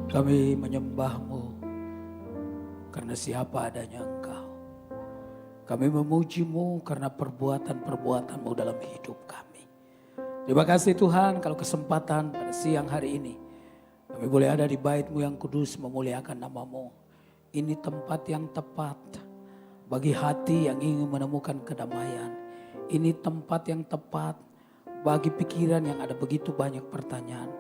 Kami menyembah-Mu karena siapa adanya Engkau. Kami memuji-Mu karena perbuatan-perbuatan-Mu dalam hidup kami. Terima kasih Tuhan kalau kesempatan pada siang hari ini kami boleh ada di bait-Mu yang kudus memuliakan nama-Mu. Ini tempat yang tepat bagi hati yang ingin menemukan kedamaian. Ini tempat yang tepat bagi pikiran yang ada begitu banyak pertanyaan.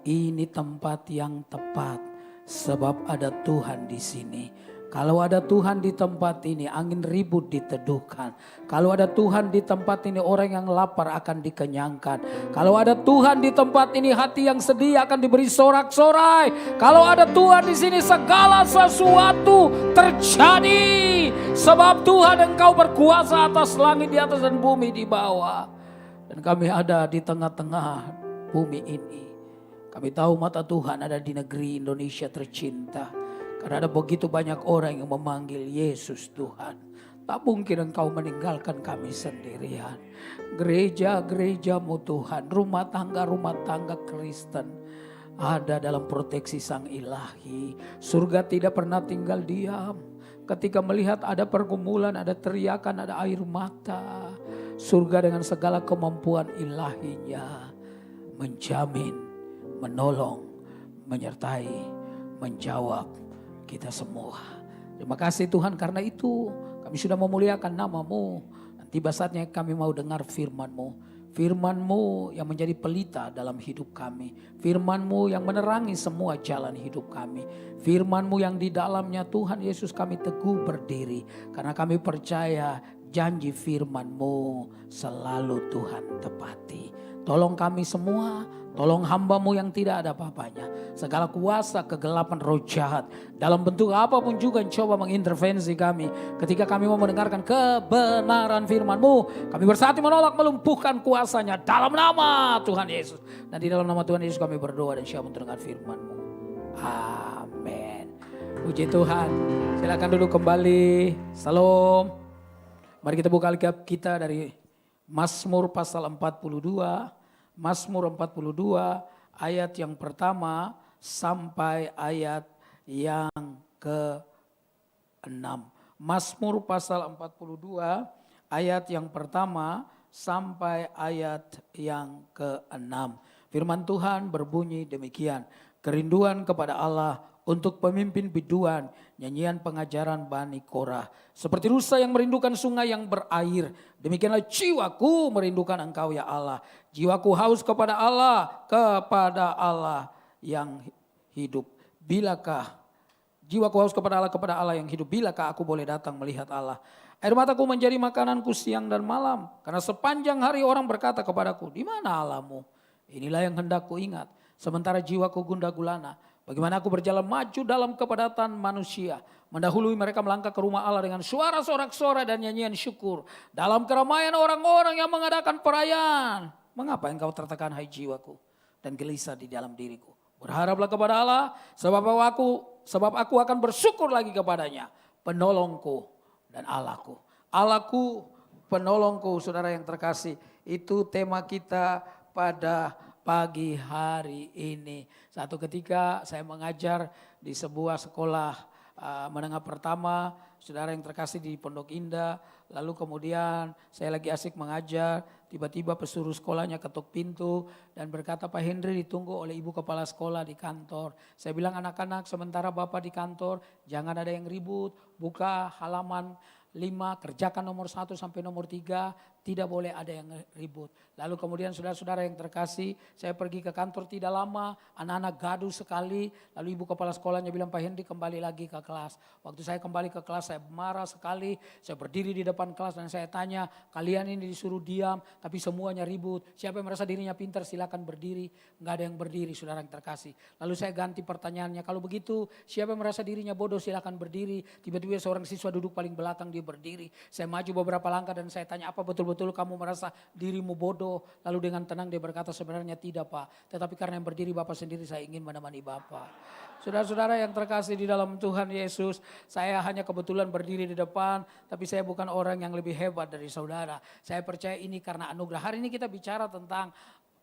Ini tempat yang tepat sebab ada Tuhan di sini. Kalau ada Tuhan di tempat ini, angin ribut diteduhkan. Kalau ada Tuhan di tempat ini, orang yang lapar akan dikenyangkan. Kalau ada Tuhan di tempat ini, hati yang sedih akan diberi sorak-sorai. Kalau ada Tuhan di sini, segala sesuatu terjadi. Sebab Tuhan Engkau berkuasa atas langit di atas dan bumi di bawah. Dan kami ada di tengah-tengah bumi ini. Kami tahu mata Tuhan ada di negeri Indonesia tercinta. Karena ada begitu banyak orang yang memanggil Yesus Tuhan. Tak mungkin Engkau meninggalkan kami sendirian. Gereja-gereja-Mu Tuhan, rumah tangga Kristen ada dalam proteksi Sang Ilahi. Surga tidak pernah tinggal diam. Ketika melihat ada pergumulan, ada teriakan, ada air mata. Surga dengan segala kemampuan ilahinya menjamin, menolong, menyertai, menjawab kita semua. Terima kasih Tuhan karena itu kami sudah memuliakan nama-Mu. Dan tiba saatnya kami mau dengar firman-Mu. Firman-Mu yang menjadi pelita dalam hidup kami. Firman-Mu yang menerangi semua jalan hidup kami. Firman-Mu yang di dalamnya Tuhan Yesus kami teguh berdiri. Karena kami percaya janji firman-Mu selalu Tuhan tepati. Tolong kami semua, tolong hamba-Mu yang tidak ada apa-apanya. Segala kuasa kegelapan roh jahat dalam bentuk apapun juga yang coba mengintervensi kami. Ketika kami mau mendengarkan kebenaran firman-Mu, kami bersatu menolak melumpuhkan kuasanya dalam nama Tuhan Yesus. Dan di dalam nama Tuhan Yesus kami berdoa dan siap untuk dengar firman-Mu. Amin. Puji Tuhan. Silakan duduk kembali. Salam. Mari kita buka Alkitab kita dari Mazmur pasal 42. Mazmur 42 ayat yang pertama sampai ayat yang ke-6. Mazmur pasal 42 ayat yang pertama sampai ayat yang ke-6. Firman Tuhan berbunyi demikian. Kerinduan kepada Allah untuk pemimpin biduan, nyanyian pengajaran Bani Korah. Seperti rusa yang merindukan sungai yang berair, demikianlah jiwaku merindukan Engkau ya Allah. Jiwaku haus kepada Allah yang hidup. Bilakah jiwaku haus kepada Allah yang hidup, bilakah aku boleh datang melihat Allah. Air mataku menjadi makananku siang dan malam, karena sepanjang hari orang berkata kepadaku, di mana Allahmu? Inilah yang hendak ku ingat, sementara jiwaku gundah gulana. Bagaimana aku berjalan maju dalam kepadatan manusia. Mendahului mereka melangkah ke rumah Allah dengan suara sorak-sorai dan nyanyian syukur. Dalam keramaian orang-orang yang mengadakan perayaan. Mengapa engkau tertekan hai jiwaku dan gelisah di dalam diriku. Berharaplah kepada Allah sebab aku akan bersyukur lagi kepadanya. Penolongku dan Allahku. Allahku penolongku, saudara yang terkasih. Itu tema kita pada pagi hari ini. Satu ketika saya mengajar di sebuah sekolah menengah pertama, saudara yang terkasih di Pondok Indah. Lalu kemudian saya lagi asik mengajar, tiba-tiba pesuruh sekolahnya ketuk pintu dan berkata, Pak Henry ditunggu oleh ibu kepala sekolah di kantor. Saya bilang, anak-anak sementara bapak di kantor jangan ada yang ribut, buka halaman 5, kerjakan nomor 1 sampai nomor 3. Tidak boleh ada yang ribut. Lalu kemudian saudara-saudara yang terkasih, saya pergi ke kantor tidak lama, anak-anak gaduh sekali. Lalu ibu kepala sekolahnya bilang, Pak Henry kembali lagi ke kelas. Waktu saya kembali ke kelas saya marah sekali. Saya berdiri di depan kelas dan saya tanya, kalian ini disuruh diam tapi semuanya ribut. Siapa yang merasa dirinya pintar silakan berdiri. Enggak ada yang berdiri, saudara yang terkasih. Lalu saya ganti pertanyaannya, kalau begitu siapa yang merasa dirinya bodoh silakan berdiri. Tiba-tiba seorang siswa duduk paling belakang dia berdiri. Saya maju beberapa langkah dan saya tanya, apa betul-betul kamu merasa dirimu bodoh? Lalu dengan tenang dia berkata, sebenarnya tidak Pak. Tetapi karena yang berdiri Bapak sendiri saya ingin menemani Bapak. Saudara-saudara yang terkasih di dalam Tuhan Yesus, saya hanya kebetulan berdiri di depan, tapi saya bukan orang yang lebih hebat dari saudara. Saya percaya ini karena anugerah. Hari ini kita bicara tentang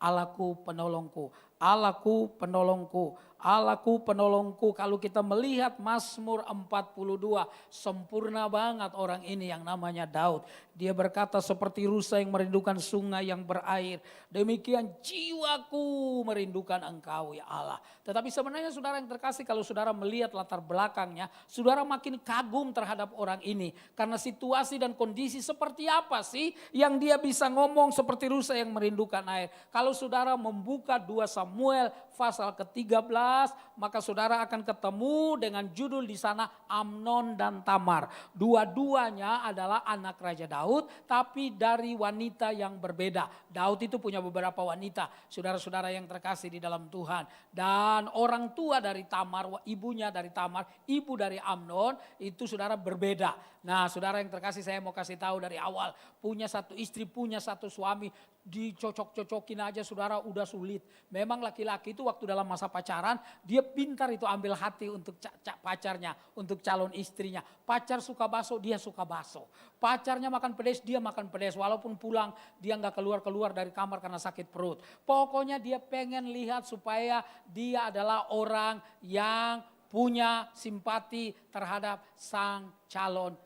Allahku penolongku. Allahku penolongku, Allahku penolongku. Kalau kita melihat Mazmur 42, sempurna banget orang ini yang namanya Daud. Dia berkata seperti rusa yang merindukan sungai yang berair. Demikian jiwaku merindukan engkau ya Allah. Tetapi sebenarnya saudara yang terkasih, kalau saudara melihat latar belakangnya, saudara makin kagum terhadap orang ini. Karena situasi dan kondisi seperti apa sih yang dia bisa ngomong seperti rusa yang merindukan air. Kalau saudara membuka 2 Samuel pasal ke-13, maka saudara akan ketemu dengan judul di sana Amnon dan Tamar. Dua-duanya adalah anak Raja Daud, tapi dari wanita yang berbeda. Daud itu punya beberapa wanita, saudara-saudara yang terkasih di dalam Tuhan. Dan orang tua dari Tamar, ibunya dari Tamar, ibu dari Amnon, itu saudara berbeda. Nah saudara yang terkasih, saya mau kasih tahu dari awal, punya satu istri, punya satu suami, dicocok-cocokin aja saudara udah sulit. Memang laki-laki itu waktu dalam masa pacaran, dia pintar itu ambil hati untuk pacarnya, untuk calon istrinya. Pacar suka bakso, dia suka bakso. Pacarnya makan pedas, dia makan pedas. Walaupun pulang dia nggak keluar-keluar dari kamar karena sakit perut. Pokoknya dia pengen lihat supaya dia adalah orang yang punya simpati terhadap sang calon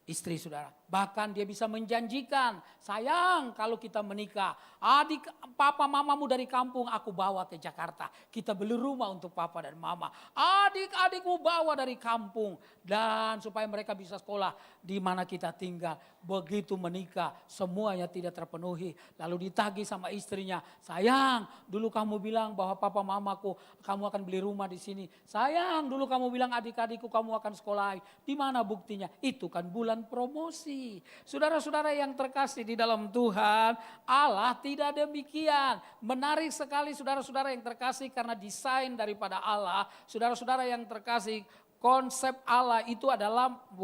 istri saudara. Bahkan dia bisa menjanjikan, sayang kalau kita menikah, adik papa mamamu dari kampung aku bawa ke Jakarta. Kita beli rumah untuk papa dan mama. Adik-adikmu bawa dari kampung. Dan supaya mereka bisa sekolah di mana kita tinggal. Begitu menikah semuanya tidak terpenuhi. Lalu ditagih sama istrinya, sayang dulu kamu bilang bahwa papa mamaku kamu akan beli rumah di sini. Sayang dulu kamu bilang adik-adikku kamu akan sekolah. Di mana buktinya? Itu kan bulan promosi. Saudara-saudara yang terkasih di dalam Tuhan, Allah tidak demikian. Menarik sekali saudara-saudara yang terkasih karena desain daripada Allah. Saudara-saudara yang terkasih, konsep Allah itu adalah 1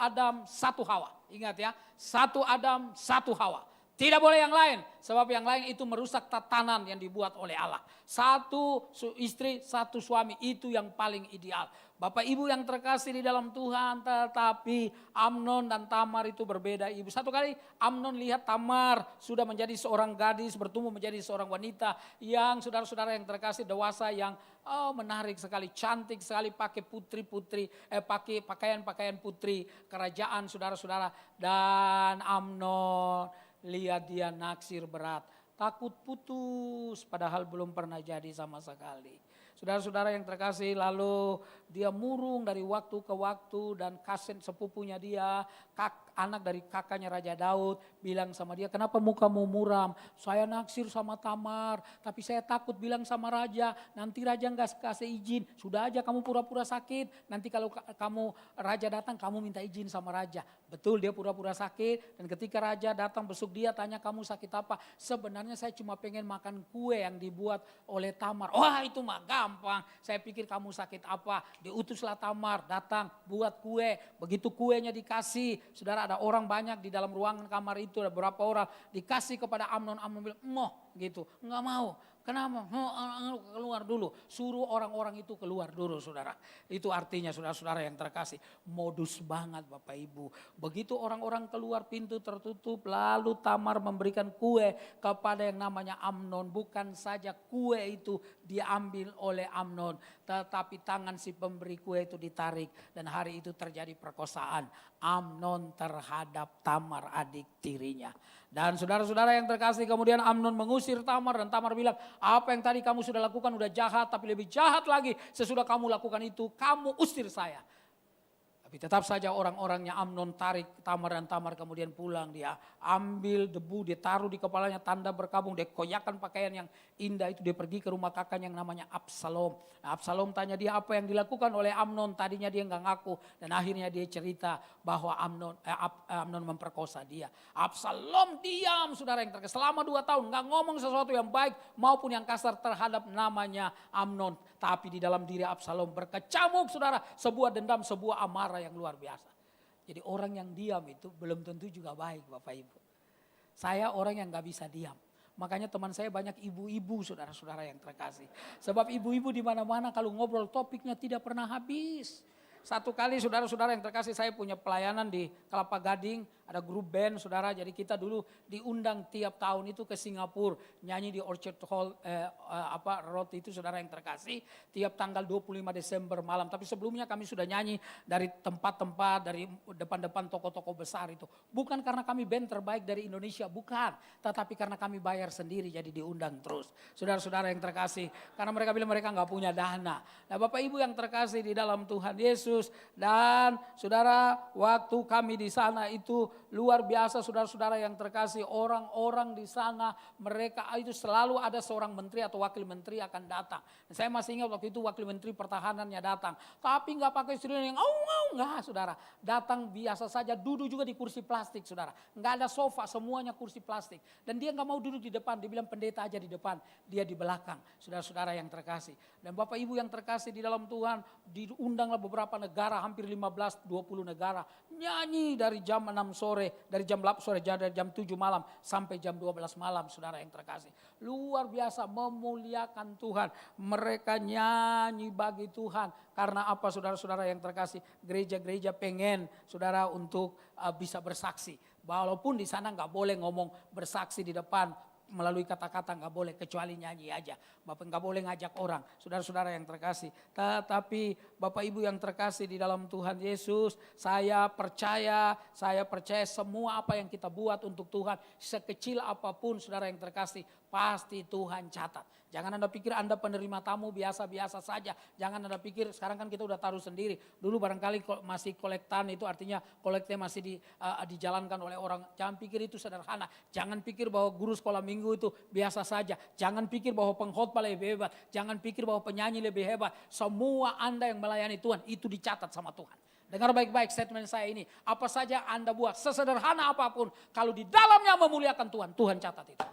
Adam 1 Hawa. Ingat ya, 1 Adam 1 Hawa. Tidak boleh yang lain, sebab yang lain itu merusak tatanan yang dibuat oleh Allah. 1 istri, 1 suami, itu yang paling ideal. Bapak ibu yang terkasih di dalam Tuhan, tetapi Amnon dan Tamar itu berbeda ibu. Satu kali Amnon lihat Tamar sudah menjadi seorang gadis, bertumbuh menjadi seorang wanita yang saudara-saudara yang terkasih dewasa yang menarik sekali, cantik sekali, pakai putri-putri, pakai pakaian-pakaian putri kerajaan saudara-saudara. Dan Amnon lihat dia naksir berat, takut putus padahal belum pernah jadi sama sekali. Saudara-saudara yang terkasih, lalu dia murung dari waktu ke waktu dan kasen sepupunya dia, anak dari kakaknya Raja Daud bilang sama dia, kenapa mukamu muram? Saya naksir sama Tamar, tapi saya takut bilang sama Raja, nanti Raja nggak kasih izin. Sudah aja kamu pura-pura sakit, nanti kalau kamu Raja datang kamu minta izin sama Raja. Betul dia pura-pura sakit dan ketika Raja datang besuk dia tanya kamu sakit apa? Sebenarnya saya cuma pengen makan kue yang dibuat oleh Tamar. Wah itu mah gampang, saya pikir kamu sakit apa? Diutuslah Tamar datang buat kue, begitu kuenya dikasih. Saudara ada orang banyak di dalam ruangan kamar itu, ada beberapa orang dikasih kepada Amnon. Amnon bilang moh gitu, nggak mau. Kenapa? Keluar dulu. Suruh orang-orang itu keluar dulu saudara. Itu artinya saudara-saudara yang terkasih. Modus banget Bapak Ibu. Begitu orang-orang keluar pintu tertutup. Lalu Tamar memberikan kue kepada yang namanya Amnon. Bukan saja kue itu diambil oleh Amnon. Tetapi tangan si pemberi kue itu ditarik. Dan hari itu terjadi perkosaan Amnon terhadap Tamar adik tirinya. Dan saudara-saudara yang terkasih kemudian Amnon mengusir Tamar dan Tamar bilang apa yang tadi kamu sudah lakukan udah jahat tapi lebih jahat lagi sesudah kamu lakukan itu kamu usir saya. Tapi tetap saja orang-orangnya Amnon tarik Tamar dan Tamar kemudian pulang. Dia ambil debu, dia taruh di kepalanya tanda berkabung. Dia koyakan pakaian yang indah itu. Dia pergi ke rumah kakaknya yang namanya Absalom. Nah, Absalom tanya dia apa yang dilakukan oleh Amnon. Tadinya dia nggak ngaku. Dan akhirnya dia cerita bahwa Amnon memperkosa dia. Absalom diam saudara yang terkasih. Selama 2 tahun nggak ngomong sesuatu yang baik maupun yang kasar terhadap namanya Amnon. Tapi di dalam diri Absalom berkecamuk saudara. Sebuah dendam, sebuah amarah yang luar biasa. Jadi orang yang diam itu belum tentu juga baik Bapak Ibu. Saya orang yang gak bisa diam. Makanya teman saya banyak ibu-ibu saudara-saudara yang terkasih. Sebab ibu-ibu di mana-mana kalau ngobrol topiknya tidak pernah habis. Satu kali saudara-saudara yang terkasih, saya punya pelayanan di Kelapa Gading, ada grup band saudara. Jadi kita dulu diundang tiap tahun itu ke Singapura, nyanyi di Orchard Hall Road itu saudara yang terkasih, tiap tanggal 25 Desember malam. Tapi sebelumnya kami sudah nyanyi dari tempat-tempat, dari depan-depan toko-toko besar itu. Bukan karena kami band terbaik dari Indonesia, bukan. Tetapi karena kami bayar sendiri, jadi diundang terus. Saudara-saudara yang terkasih, karena mereka bilang mereka nggak punya dana. Nah Bapak Ibu yang terkasih di dalam Tuhan Yesus, dan saudara, waktu kami di sana itu luar biasa saudara-saudara yang terkasih, orang-orang di sana mereka itu selalu ada seorang menteri atau wakil menteri akan datang. Dan saya masih ingat waktu itu wakil menteri pertahanannya datang, tapi nggak pakai sirine yang nggak saudara, datang biasa saja, duduk juga di kursi plastik saudara, nggak ada sofa, semuanya kursi plastik. Dan dia nggak mau duduk di depan, dia bilang pendeta aja di depan, dia di belakang, saudara-saudara yang terkasih. Dan Bapak Ibu yang terkasih di dalam Tuhan, diundanglah beberapa negara, hampir 15-20 negara, nyanyi dari jam 6 sore, dari jam 8 sore, dari jam 7 malam sampai jam 12 malam, saudara yang terkasih. Luar biasa memuliakan Tuhan, mereka nyanyi bagi Tuhan. Karena apa saudara-saudara yang terkasih, gereja-gereja pengen saudara untuk bisa bersaksi. Walaupun di sana nggak boleh ngomong bersaksi di depan, melalui kata-kata nggak boleh, kecuali nyanyi aja. Bapak nggak boleh ngajak orang, saudara-saudara yang terkasih. Tetapi Bapak Ibu yang terkasih di dalam Tuhan Yesus, saya percaya semua apa yang kita buat untuk Tuhan, sekecil apapun saudara yang terkasih, pasti Tuhan catat. Jangan Anda pikir Anda penerima tamu biasa-biasa saja. Jangan Anda pikir sekarang kan kita udah taruh sendiri. Dulu barangkali masih kolektan, itu artinya koleknya masih dijalankan oleh orang. Jangan pikir itu sederhana. Jangan pikir bahwa guru sekolah minggu itu biasa saja. Jangan pikir bahwa pengkhotbah lebih hebat. Jangan pikir bahwa penyanyi lebih hebat. Semua Anda yang melayani Tuhan itu dicatat sama Tuhan. Dengar baik-baik statement saya ini. Apa saja Anda buat, sesederhana apapun, kalau di dalamnya memuliakan Tuhan, Tuhan catat itu.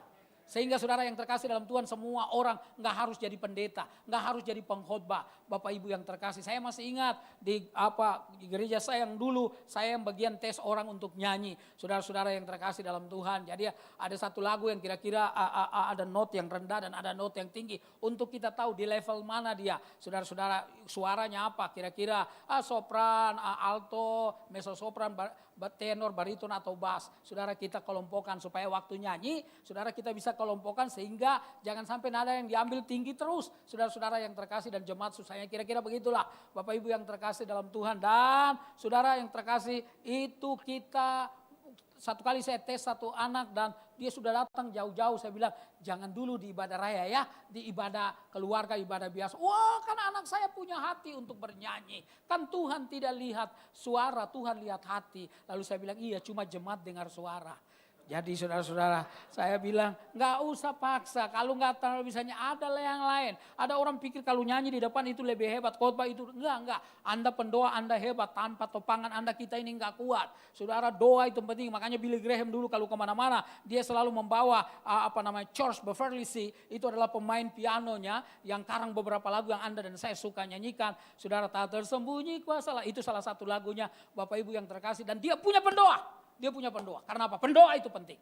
Sehingga saudara yang terkasih dalam Tuhan, semua orang gak harus jadi pendeta, gak harus jadi pengkhotbah. Bapak Ibu yang terkasih, saya masih ingat di gereja saya yang dulu, saya yang bagian tes orang untuk nyanyi. Saudara-saudara yang terkasih dalam Tuhan, jadi ada satu lagu yang kira-kira ada note yang rendah dan ada note yang tinggi. Untuk kita tahu di level mana dia. Saudara-saudara, suaranya apa kira-kira, sopran, alto, mezzo sopran, tenor, bariton atau bass. Saudara kita kelompokkan supaya waktu nyanyi, saudara kita bisa kelompokkan sehingga jangan sampai nada yang diambil tinggi terus. Saudara-saudara yang terkasih dan jemaat susahnya kira-kira begitulah. Bapak Ibu yang terkasih dalam Tuhan, dan saudara yang terkasih itu kita, satu kali saya tes satu anak dan dia sudah datang jauh-jauh. Saya bilang jangan dulu di ibadah raya ya, di ibadah keluarga, ibadah biasa. Wah kan anak saya punya hati untuk bernyanyi. Kan Tuhan tidak lihat suara, Tuhan lihat hati. Lalu saya bilang iya, cuma jemaat dengar suara. Jadi saudara-saudara, saya bilang gak usah paksa. Kalau gak tahu misalnya ada yang lain. Ada orang pikir kalau nyanyi di depan itu lebih hebat. Khotbah itu enggak. Anda pendoa Anda hebat. Tanpa topangan Anda kita ini gak kuat. Saudara, doa itu penting. Makanya Billy Graham dulu kalau kemana-mana, dia selalu membawa George Beverly C. Itu adalah pemain pianonya yang karang beberapa lagu yang Anda dan saya suka nyanyikan. Saudara, tak tersembunyi kuasa, itu salah satu lagunya Bapak Ibu yang terkasih. Dan dia punya pendoa. Dia punya pendoa. Karena apa? Pendoa itu penting.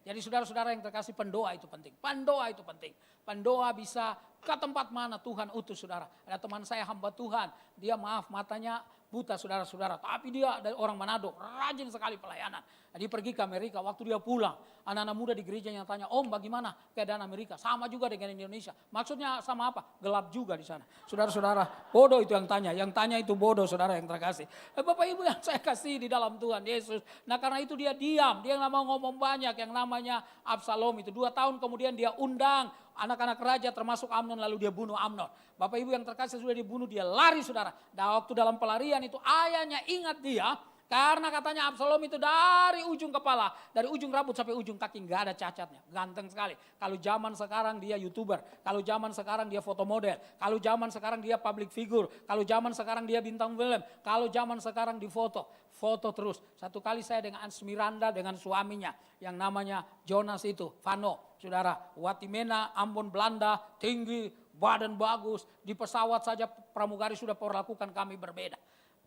Jadi saudara-saudara yang terkasih, pendoa itu penting. Pendoa itu penting. Pendoa bisa ke tempat mana Tuhan utus saudara. Ada teman saya hamba Tuhan. Dia matanya buta saudara-saudara. Tapi dia dari orang Manado. Rajin sekali pelayanan. Dia pergi ke Amerika. Waktu dia pulang, anak-anak muda di gerejanya tanya, Om bagaimana keadaan Amerika? Sama juga dengan Indonesia. Maksudnya sama apa? Gelap juga di sana. Saudara-saudara, bodoh itu yang tanya. Yang tanya itu bodoh saudara yang terkasih. Bapak Ibu yang saya kasih di dalam Tuhan Yesus. Nah karena itu dia diam. Dia nggak mau ngomong banyak. Yang namanya Absalom itu. 2 tahun kemudian dia undang anak-anak raja termasuk Amnon, lalu dia bunuh Amnon. Bapak Ibu yang terkasih sudah dibunuh, dia lari saudara. Dan waktu dalam pelarian itu ayahnya ingat dia. Karena katanya Absalom itu dari ujung kepala, dari ujung rambut sampai ujung kaki nggak ada cacatnya. Ganteng sekali. Kalau zaman sekarang dia YouTuber, kalau zaman sekarang dia foto model, kalau zaman sekarang dia public figure, kalau zaman sekarang dia bintang film, kalau zaman sekarang difoto, foto terus. Satu kali saya dengan Ansmiranda dengan suaminya yang namanya Jonas itu, Vano, saudara, Watimena, Ambon, Belanda, tinggi, badan bagus, di pesawat saja pramugari sudah perlakukan kami berbeda.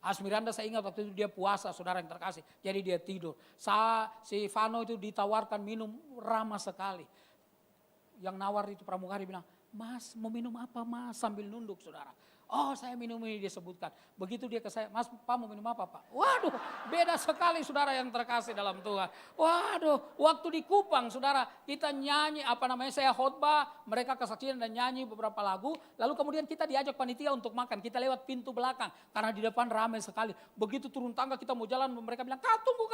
Asmiranda saya ingat waktu itu dia puasa saudara yang terkasih. Jadi dia tidur. Si Vano itu ditawarkan minum ramah sekali. Yang nawar itu pramugari bilang, Mas mau minum apa mas? Sambil nunduk saudara. Oh saya minum ini dia sebutkan. Begitu dia ke saya, Mas Pak mau minum apa Pak? Waduh beda sekali saudara yang terkasih dalam Tuhan. Waduh waktu di Kupang saudara kita nyanyi saya khotbah, mereka kesaksian dan nyanyi beberapa lagu. Lalu kemudian kita diajak panitia untuk makan, kita lewat pintu belakang. Karena di depan ramai sekali. Begitu turun tangga kita mau jalan mereka bilang kak tunggu.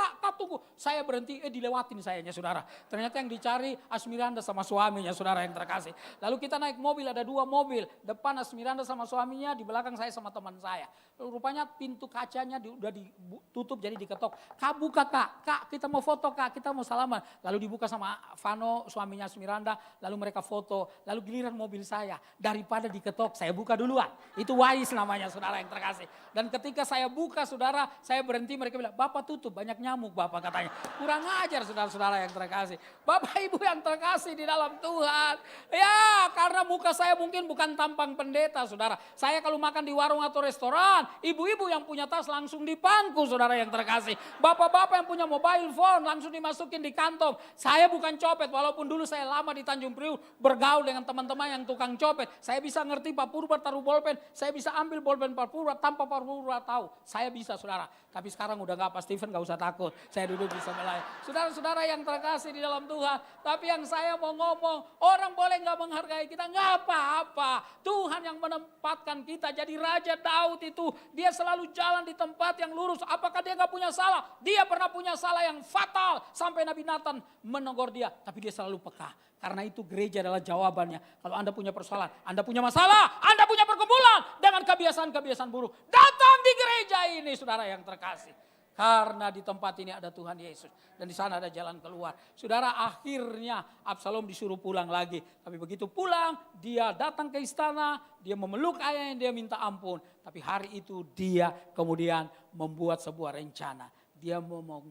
Saya berhenti, dilewatin sayanya saudara. Ternyata yang dicari Asmiranda sama suaminya saudara yang terkasih. Lalu kita naik mobil, ada 2 mobil. Depan Asmiranda sama suaminya, di belakang saya sama teman saya. Lalu rupanya pintu kacanya udah ditutup jadi diketok. Kak buka kak kita mau foto kak, kita mau salaman. Lalu dibuka sama Vano suaminya Asmiranda, lalu mereka foto. Lalu giliran mobil saya, daripada diketok saya buka duluan. Itu wise namanya saudara yang terkasih. Dan ketika saya buka saudara, saya berhenti, mereka bilang Bapak tutup banyak nyamuk Bapak katanya. Kurang ajar saudara-saudara yang terkasih. Bapak Ibu yang terkasih di dalam Tuhan. Ya karena muka saya mungkin bukan tampang pendeta saudara. Saya kalau makan di warung atau restoran, ibu-ibu yang punya tas langsung dipangku saudara yang terkasih. Bapak-bapak yang punya mobile phone langsung dimasukin di kantong. Saya bukan copet, walaupun dulu saya lama di Tanjung Priuk bergaul dengan teman-teman yang tukang copet. Saya bisa ngerti Pak Purba taruh bolpen, saya bisa ambil bolpen Pak Purba tanpa Pak Purba tahu. Saya bisa saudara. Tapi sekarang udah gak, Pak Steven gak usah takut. Saya duduk di sebelah. Saudara-saudara yang terkasih di dalam Tuhan. Tapi yang saya mau ngomong, orang boleh gak menghargai kita, gak apa-apa. Tuhan yang menempatkan kita jadi Raja Daud itu. Dia selalu jalan di tempat yang lurus. Apakah dia gak punya salah? Dia pernah punya salah yang fatal. Sampai Nabi Nathan menegur dia. Tapi dia selalu peka. Karena itu gereja adalah jawabannya. Kalau Anda punya persoalan, Anda punya masalah, Anda punya pergumulan dengan kebiasaan-kebiasaan buruk. Datang di gereja ini saudara yang terkasih. Karena di tempat ini ada Tuhan Yesus. Dan di sana ada jalan keluar. Saudara akhirnya Absalom disuruh pulang lagi. Tapi begitu pulang dia datang ke istana. Dia memeluk ayahnya, dia minta ampun. Tapi hari itu dia kemudian membuat sebuah rencana. Dia mau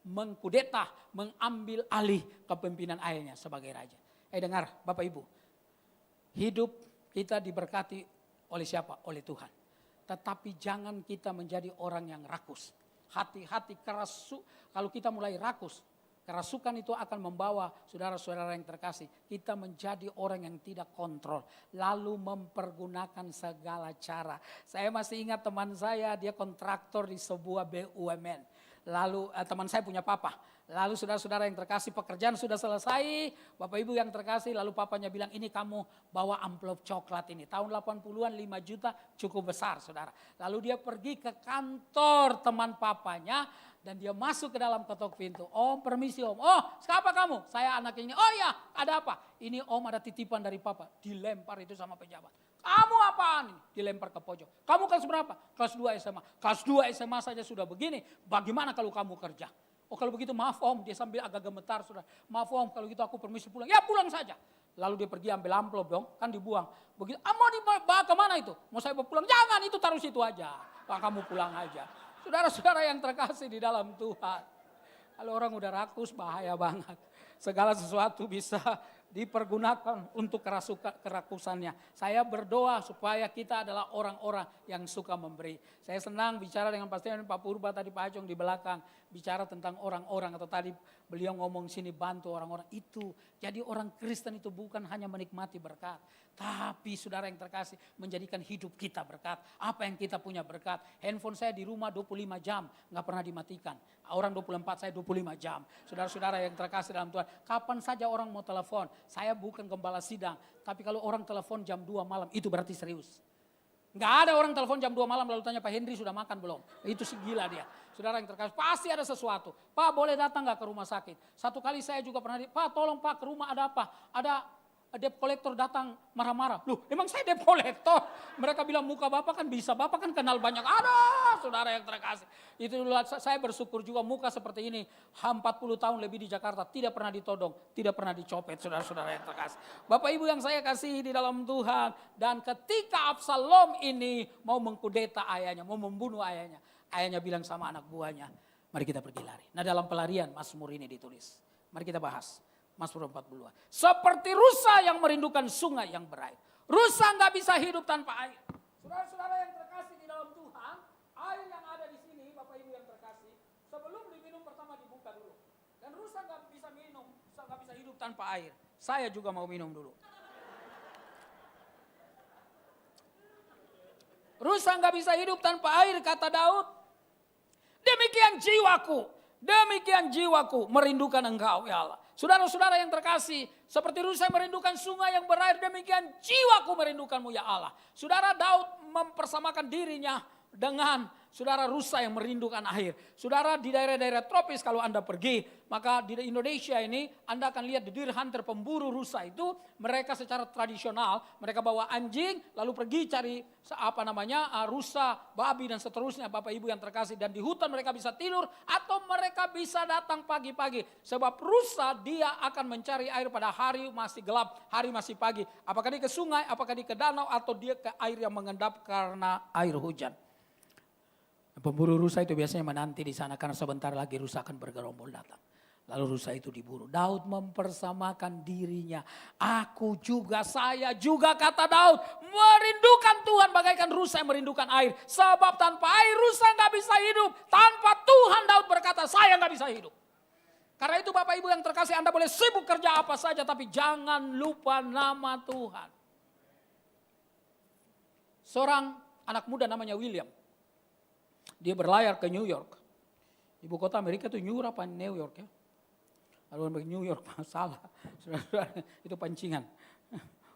mengkudeta, mengambil alih kepemimpinan ayahnya sebagai raja. Dengar Bapak Ibu. Hidup kita diberkati oleh siapa? Oleh Tuhan. Tetapi jangan kita menjadi orang yang rakus. Hati-hati kalau kita mulai rakus. Kerasukan itu akan membawa saudara-saudara yang terkasih. Kita menjadi orang yang tidak kontrol. Lalu mempergunakan segala cara. Saya masih ingat teman saya, dia kontraktor di sebuah BUMN. Lalu teman saya punya papa. Lalu saudara-saudara yang terkasih pekerjaan sudah selesai. Bapak Ibu yang terkasih lalu papanya bilang ini kamu bawa amplop coklat ini. Tahun 80-an 5 juta cukup besar saudara. Lalu dia pergi ke kantor teman papanya. Dan dia masuk ke dalam ketok pintu. Om permisi om. Oh siapa kamu? Saya anaknya ini. Oh ya ada apa? Ini om ada titipan dari papa. Dilempar itu sama pejabat. Kamu apaan ini? Dilempar ke pojok. Kamu kelas berapa? Kelas 2 SMA. Kelas 2 SMA saja sudah begini. Bagaimana kalau kamu kerja? Oh kalau begitu maaf om. Dia sambil agak gemetar sudah. Maaf om kalau gitu aku permisi pulang. Ya pulang saja. Lalu dia pergi ambil amplop dong. Kan dibuang. Begitu. Mau dibawa kemana itu? Mau saya bawa pulang? Jangan itu taruh situ aja. Kamu pulang aja. Saudara-saudara yang terkasih di dalam Tuhan. Kalau orang udah rakus bahaya banget. Segala sesuatu bisa dipergunakan untuk kerakusannya. Saya berdoa supaya kita adalah orang-orang yang suka memberi. Saya senang bicara dengan Pak Purba tadi Pak Acong di belakang. Bicara tentang orang-orang atau tadi beliau ngomong sini bantu orang-orang itu. Jadi orang Kristen itu bukan hanya menikmati berkat. Tapi saudara yang terkasih menjadikan hidup kita berkat. Apa yang kita punya berkat. Handphone saya di rumah 25 jam gak pernah dimatikan. Orang 24 saya 25 jam. Saudara-saudara yang terkasih dalam Tuhan. Kapan saja orang mau telepon. Saya bukan gembala sidang. Tapi kalau orang telepon jam 2 malam itu berarti serius. Gak ada orang telepon jam 2 malam lalu tanya Pak Henry sudah makan belum. Itu sih gila dia. Saudara yang terkasih pasti ada sesuatu. Pak boleh datang gak ke rumah sakit. Satu kali saya juga pernah Pak tolong Pak ke rumah ada apa. Ada debt collector datang marah-marah. Loh emang saya debt collector? Mereka bilang muka Bapak kan bisa. Bapak kan kenal banyak. Ada saudara yang terkasih. Itu dulu saya bersyukur juga muka seperti ini. 40 tahun lebih di Jakarta. Tidak pernah ditodong. Tidak pernah dicopet saudara-saudara yang terkasih. Bapak Ibu yang saya kasih di dalam Tuhan. Dan ketika Absalom ini mau mengkudeta ayahnya. Mau membunuh ayahnya. Ayahnya bilang sama anak buahnya. Mari kita pergi lari. Nah dalam pelarian Mazmur ini ditulis. Mari kita bahas. Mazmur 42. Seperti rusa yang merindukan sungai yang berair. Rusa gak bisa hidup tanpa air. Saudara-saudara yang terkasih di dalam Tuhan. Air yang ada di sini Bapak Ibu yang terkasih. Sebelum diminum pertama dibuka dulu. Dan rusa gak bisa minum. Gak bisa hidup tanpa air. Saya juga mau minum dulu. Rusa nggak bisa hidup tanpa air, kata Daud. Demikian jiwaku merindukan engkau ya Allah. Saudara-saudara yang terkasih, seperti rusa merindukan sungai yang berair, demikian jiwaku merindukanmu ya Allah. Saudara, Daud mempersamakan dirinya dengan saudara rusa yang merindukan air. Saudara, di daerah-daerah tropis kalau Anda pergi, maka di Indonesia ini Anda akan lihat di deer hunter, pemburu rusa itu, mereka secara tradisional, mereka bawa anjing lalu pergi cari rusa, babi dan seterusnya, Bapak Ibu yang terkasih. Dan di hutan mereka bisa tidur atau mereka bisa datang pagi-pagi. Sebab rusa dia akan mencari air pada hari masih gelap, hari masih pagi. Apakah dia ke sungai, apakah dia ke danau, atau dia ke air yang mengendap karena air hujan. Pemburu rusa itu biasanya menanti di sana karena sebentar lagi rusa akan bergerombol datang. Lalu rusa itu diburu. Daud mempersamakan dirinya. Saya juga kata Daud, merindukan Tuhan bagaikan rusa yang merindukan air. Sebab tanpa air rusa gak bisa hidup. Tanpa Tuhan, Daud berkata, saya gak bisa hidup. Karena itu Bapak Ibu yang terkasih, Anda boleh sibuk kerja apa saja, tapi jangan lupa nama Tuhan. Seorang anak muda namanya William. Dia berlayar ke New York. Ibu kota Amerika itu New York apa New York ya? Lalu New York, salah. Saudara-saudara, itu pancingan.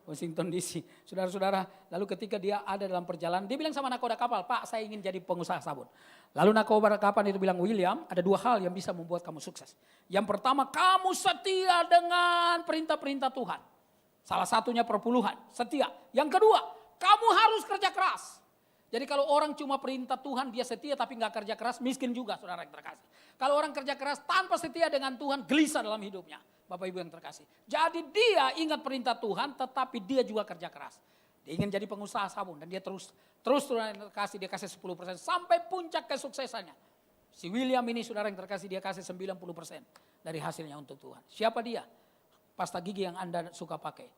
Washington DC. Saudara-saudara, lalu ketika dia ada dalam perjalanan, dia bilang sama nakoda kapal, Pak, saya ingin jadi pengusaha sabun. Lalu nakoda kapal itu bilang, William, ada 2 hal yang bisa membuat kamu sukses. Yang pertama, kamu setia dengan perintah-perintah Tuhan. Salah satunya perpuluhan, setia. Yang kedua, kamu harus kerja keras. Jadi kalau orang cuma perintah Tuhan, dia setia tapi gak kerja keras, miskin juga saudara yang terkasih. Kalau orang kerja keras tanpa setia dengan Tuhan, gelisah dalam hidupnya. Bapak Ibu yang terkasih. Jadi dia ingat perintah Tuhan tetapi dia juga kerja keras. Dia ingin jadi pengusaha sabun dan dia terus yang terkasih, dia kasih 10% sampai puncak kesuksesannya. Si William ini saudara yang terkasih, dia kasih 90% dari hasilnya untuk Tuhan. Siapa dia? Pasta gigi yang Anda suka pakai.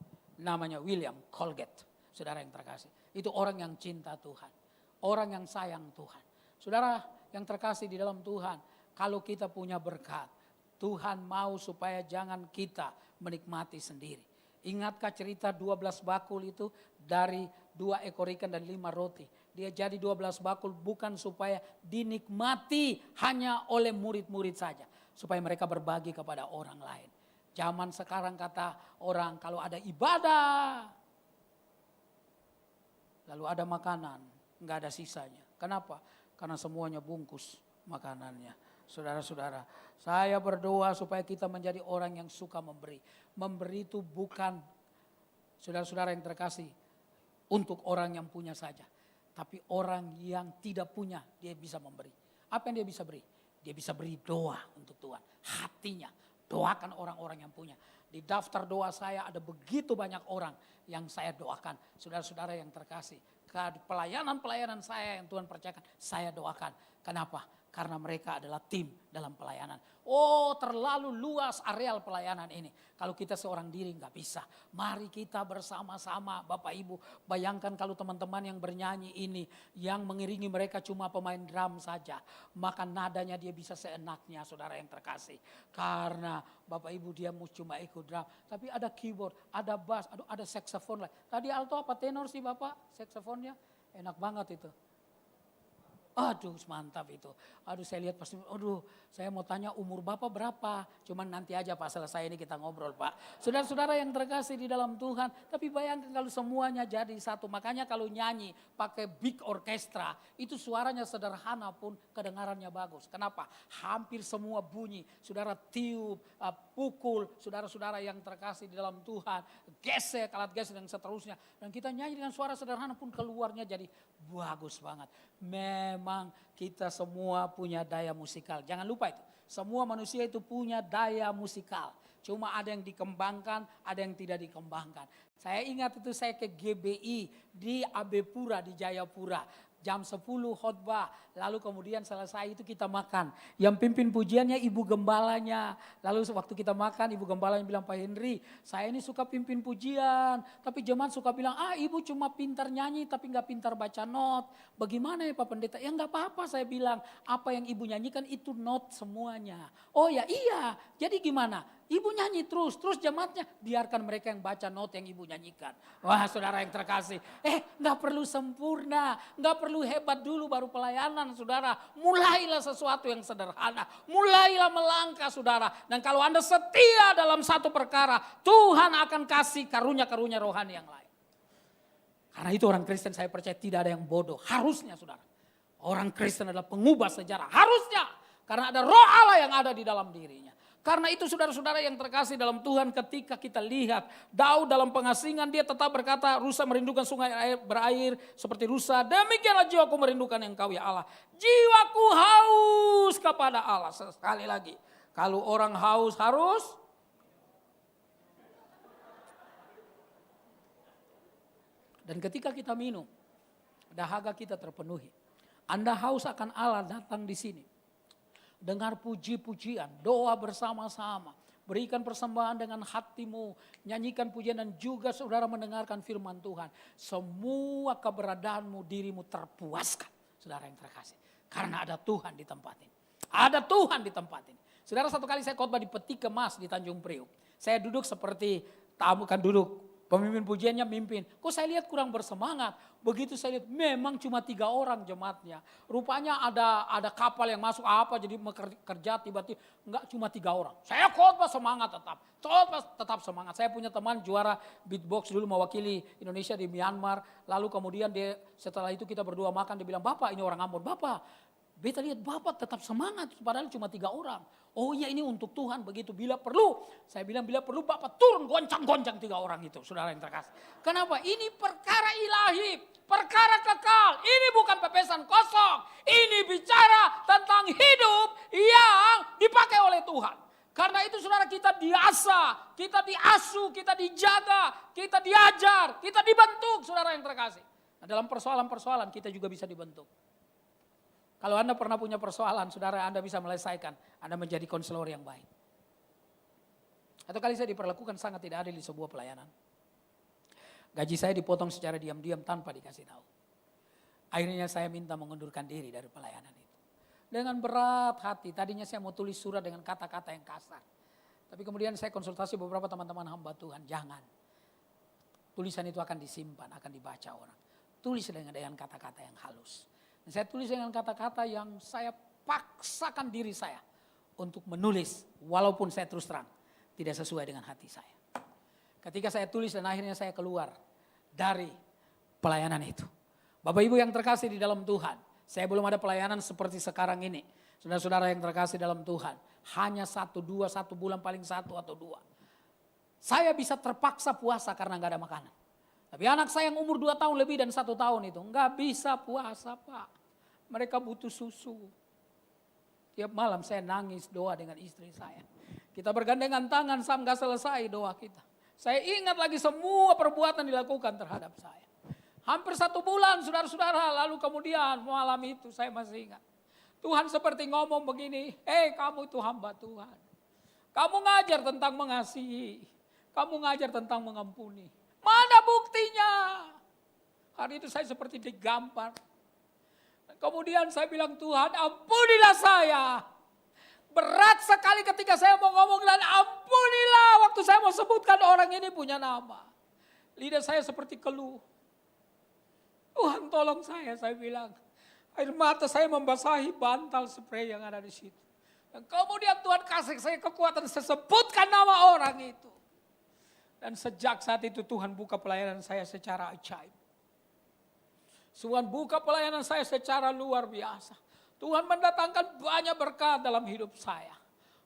Namanya William Colgate. Saudara yang terkasih. Itu orang yang cinta Tuhan. Orang yang sayang Tuhan. Saudara yang terkasih di dalam Tuhan. Kalau kita punya berkat. Tuhan mau supaya jangan kita menikmati sendiri. Ingatkah cerita 12 bakul itu dari 2 ekor ikan dan 5 roti. Dia jadi 12 bakul bukan supaya dinikmati hanya oleh murid-murid saja. Supaya mereka berbagi kepada orang lain. Zaman sekarang kata orang kalau ada ibadah. Lalu ada makanan. Enggak ada sisanya. Kenapa? Karena semuanya bungkus makanannya. Saudara-saudara, saya berdoa supaya kita menjadi orang yang suka memberi. Memberi itu bukan, saudara-saudara yang terkasih, untuk orang yang punya saja. Tapi orang yang tidak punya, dia bisa memberi. Apa yang dia bisa beri? Dia bisa beri doa untuk Tuhan. Hatinya, doakan orang-orang yang punya. Di daftar doa saya ada begitu banyak orang yang saya doakan. Saudara-saudara yang terkasih. Pelayanan-pelayanan saya yang Tuhan percayakan, saya doakan. Kenapa? Karena mereka adalah tim dalam pelayanan. Oh, terlalu luas areal pelayanan ini. Kalau kita seorang diri nggak bisa. Mari kita bersama-sama Bapak Ibu. Bayangkan kalau teman-teman yang bernyanyi ini, yang mengiringi mereka cuma pemain drum saja. Maka nadanya dia bisa seenaknya saudara yang terkasih. Karena Bapak Ibu dia cuma ikut drum. Tapi ada keyboard, ada bass, ada saxophone lah. Tadi alto apa tenor sih Bapak? Saxophone-nya enak banget itu. Aduh mantap itu. Aduh saya lihat pasti, aduh saya mau tanya umur Bapak berapa. Cuman nanti aja Pak selesai ini kita ngobrol Pak. Saudara-saudara yang terkasih di dalam Tuhan. Tapi bayangkan kalau semuanya jadi satu. Makanya kalau nyanyi pakai big orkestra. Itu suaranya sederhana pun kedengarannya bagus. Kenapa? Hampir semua bunyi. Saudara tiup, pukul. Saudara-saudara yang terkasih di dalam Tuhan. Gesek, alat gesek dan seterusnya. Dan kita nyanyi dengan suara sederhana pun keluarnya jadi bagus banget. Memang kita semua punya daya musikal. Jangan lupa itu. Semua manusia itu punya daya musikal. Cuma ada yang dikembangkan, ada yang tidak dikembangkan. Saya ingat itu saya ke GBI di Abepura, di Jayapura. Jam 10 khotbah, lalu kemudian selesai itu kita makan. Yang pimpin pujiannya ibu gembalanya. Lalu waktu kita makan ibu gembalanya bilang, Pak Henry saya ini suka pimpin pujian. Tapi jemaat suka bilang, ibu cuma pintar nyanyi tapi gak pintar baca not. Bagaimana ya Pak Pendeta? Ya gak apa-apa saya bilang. Apa yang ibu nyanyikan itu not semuanya. Oh ya iya, jadi gimana? Ibu nyanyi terus jemaatnya biarkan mereka yang baca not yang ibu nyanyikan. Wah saudara yang terkasih, gak perlu sempurna, gak perlu hebat dulu baru pelayanan saudara. Mulailah sesuatu yang sederhana, mulailah melangkah saudara. Dan kalau Anda setia dalam satu perkara, Tuhan akan kasih karunia-karunia rohani yang lain. Karena itu orang Kristen saya percaya tidak ada yang bodoh, harusnya saudara. Orang Kristen adalah pengubah sejarah, harusnya. Karena ada roh Allah yang ada di dalam dirinya. Karena itu saudara-saudara yang terkasih dalam Tuhan, ketika kita lihat Daud dalam pengasingan, dia tetap berkata, rusa merindukan sungai air berair seperti rusa, demikianlah jiwaku merindukan Engkau ya Allah. Jiwaku haus kepada Allah. Sekali lagi, kalau orang haus harus dan ketika kita minum, dahaga kita terpenuhi. Anda haus akan Allah, datang di sini. Dengar puji-pujian, doa bersama-sama. Berikan persembahan dengan hatimu. Nyanyikan pujian dan juga saudara mendengarkan firman Tuhan. Semua keberadaanmu, dirimu terpuaskan. Saudara yang terkasih. Karena ada Tuhan di tempat ini. Ada Tuhan di tempat ini. Saudara, satu kali saya khotbah di Peti Kemas di Tanjung Priok. Saya duduk seperti tamu, kan duduk. Pemimpin pujiannya mimpin. Kok saya lihat kurang bersemangat. Begitu saya lihat memang cuma 3 orang jemaatnya. Rupanya ada kapal yang masuk apa jadi kerja tiba-tiba. Enggak, cuma 3 orang. Saya khotbah semangat tetap. Tetap semangat. Saya punya teman juara beatbox dulu mewakili Indonesia di Myanmar. Lalu kemudian setelah itu kita berdua makan. Dia bilang, Bapak ini orang Ambon. Bapak, beta lihat Bapak tetap semangat. Padahal cuma 3 orang. Oh iya, ini untuk Tuhan begitu. Bila perlu, saya bilang bila perlu Bapak turun goncang-goncang 3 orang itu. Saudara yang terkasih. Kenapa? Ini perkara ilahi, perkara kekal. Ini bukan pepesan kosong. Ini bicara tentang hidup yang dipakai oleh Tuhan. Karena itu saudara, kita diasah, kita diasuh, kita dijaga, kita diajar, kita dibentuk saudara yang terkasih. Nah, dalam persoalan-persoalan kita juga bisa dibentuk. Kalau Anda pernah punya persoalan, saudara, Anda bisa menyelesaikan. Anda menjadi konselor yang baik. Atau kali saya diperlakukan sangat tidak adil di sebuah pelayanan. Gaji saya dipotong secara diam-diam tanpa dikasih tahu. Akhirnya saya minta mengundurkan diri dari pelayanan itu. Dengan berat hati, tadinya saya mau tulis surat dengan kata-kata yang kasar. Tapi kemudian saya konsultasi beberapa teman-teman hamba Tuhan, jangan. Tulisan itu akan disimpan, akan dibaca orang. Tulis dengan kata-kata yang halus. Saya tulis dengan kata-kata yang saya paksakan diri saya untuk menulis walaupun saya terus terang tidak sesuai dengan hati saya. Ketika saya tulis dan akhirnya saya keluar dari pelayanan itu. Bapak Ibu yang terkasih di dalam Tuhan, saya belum ada pelayanan seperti sekarang ini. Saudara-saudara yang terkasih dalam Tuhan, hanya 1 bulan paling 1 atau 2. Saya bisa terpaksa puasa karena gak ada makanan. Tapi anak saya yang umur 2 tahun lebih dan 1 tahun itu nggak bisa puasa Pak. Mereka butuh susu. Tiap malam saya nangis doa dengan istri saya. Kita bergandengan tangan sampai nggak selesai doa kita. Saya ingat lagi semua perbuatan dilakukan terhadap saya. Hampir 1 bulan saudara-saudara, lalu kemudian malam itu saya masih ingat. Tuhan seperti ngomong begini, kamu itu hamba Tuhan. Kamu ngajar tentang mengasihi, kamu ngajar tentang mengampuni. Mana buktinya? Hari itu saya seperti digampar. Kemudian saya bilang, Tuhan ampunilah saya. Berat sekali ketika saya mau ngomong dan ampunilah waktu saya mau sebutkan orang ini punya nama. Lidah saya seperti keluh. Tuhan tolong saya bilang. Air mata saya membasahi bantal spray yang ada di situ. Dan kemudian Tuhan kasih saya kekuatan saya sebutkan nama orang itu. Dan sejak saat itu Tuhan buka pelayanan saya secara ajaib. Tuhan buka pelayanan saya secara luar biasa. Tuhan mendatangkan banyak berkat dalam hidup saya.